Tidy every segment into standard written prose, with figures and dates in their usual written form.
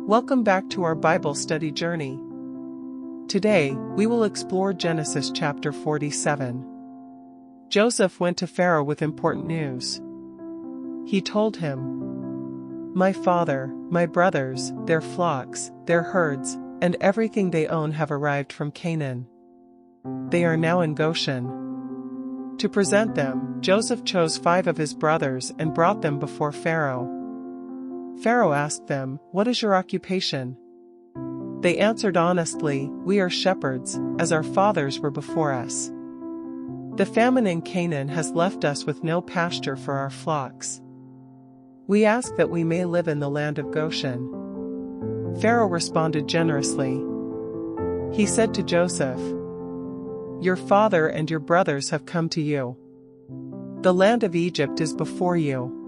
Welcome back to our Bible study journey. Today, we will explore Genesis chapter 47. Joseph went to Pharaoh with important news. He told him, "My father, my brothers, their flocks, their herds, and everything they own have arrived from Canaan. They are now in Goshen." To present them, Joseph chose 5 of his brothers and brought them before Pharaoh. Pharaoh asked them, "What is your occupation?" They answered honestly, "We are shepherds, as our fathers were before us. The famine in Canaan has left us with no pasture for our flocks. We ask that we may live in the land of Goshen." Pharaoh responded generously. He said to Joseph, "Your father and your brothers have come to you. The land of Egypt is before you.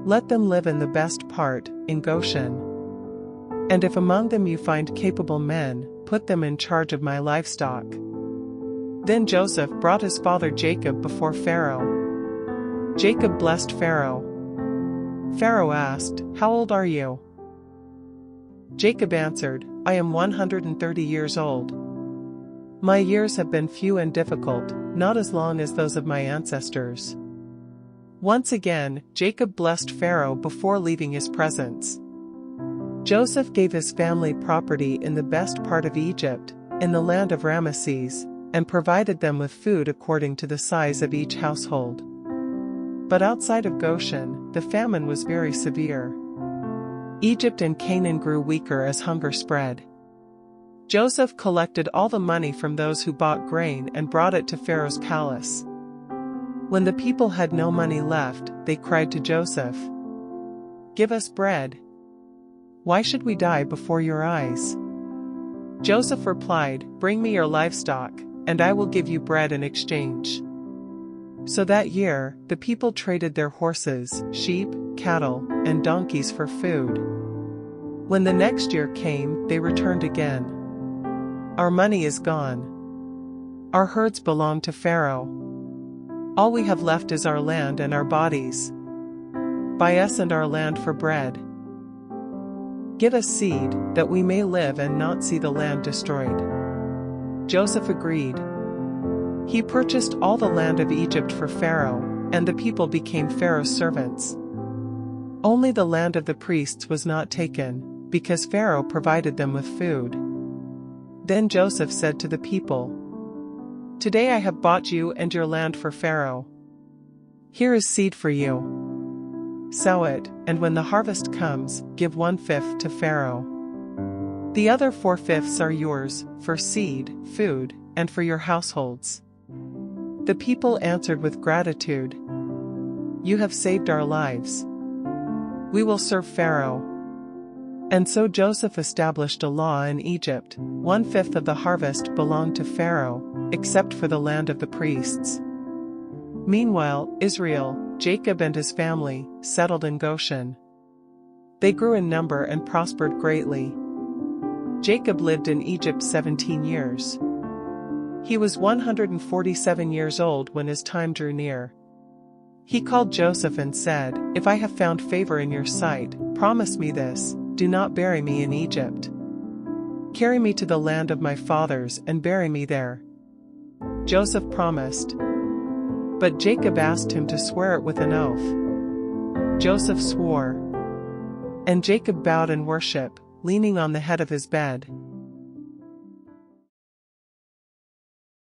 Let them live in the best part, in Goshen. And if among them you find capable men, put them in charge of my livestock." Then Joseph brought his father Jacob before Pharaoh. Jacob blessed Pharaoh. Pharaoh asked, "How old are you?" Jacob answered, "I am 130 years old. My years have been few and difficult, not as long as those of my ancestors." Once again, Jacob blessed Pharaoh before leaving his presence. Joseph gave his family property in the best part of Egypt, in the land of Ramesses, and provided them with food according to the size of each household. But outside of Goshen, the famine was very severe. Egypt and Canaan grew weaker as hunger spread. Joseph collected all the money from those who bought grain and brought it to Pharaoh's palace. When the people had no money left, they cried to Joseph, "Give us bread. Why should we die before your eyes?" Joseph replied, "Bring me your livestock, and I will give you bread in exchange." So that year, the people traded their horses, sheep, cattle, and donkeys for food. When the next year came, they returned again. "Our money is gone. Our herds belong to Pharaoh. All we have left is our land and our bodies. Buy us and our land for bread. Give us seed, that we may live and not see the land destroyed." Joseph agreed. He purchased all the land of Egypt for Pharaoh, and the people became Pharaoh's servants. Only the land of the priests was not taken, because Pharaoh provided them with food. Then Joseph said to the people, "Today I have bought you and your land for Pharaoh. Here is seed for you. Sow it, and when the harvest comes, give 1/5 to Pharaoh. The other 4/5 are yours, for seed, food, and for your households." The people answered with gratitude, "You have saved our lives. We will serve Pharaoh." And so Joseph established a law in Egypt: 1/5 of the harvest belonged to Pharaoh, except for the land of the priests. Meanwhile, Israel, Jacob and his family, settled in Goshen. They grew in number and prospered greatly. Jacob lived in Egypt 17 years. He was 147 years old when his time drew near. He called Joseph and said, "If I have found favor in your sight, promise me this: do not bury me in Egypt. Carry me to the land of my fathers and bury me there." Joseph promised. But Jacob asked him to swear it with an oath. Joseph swore. And Jacob bowed in worship, leaning on the head of his bed.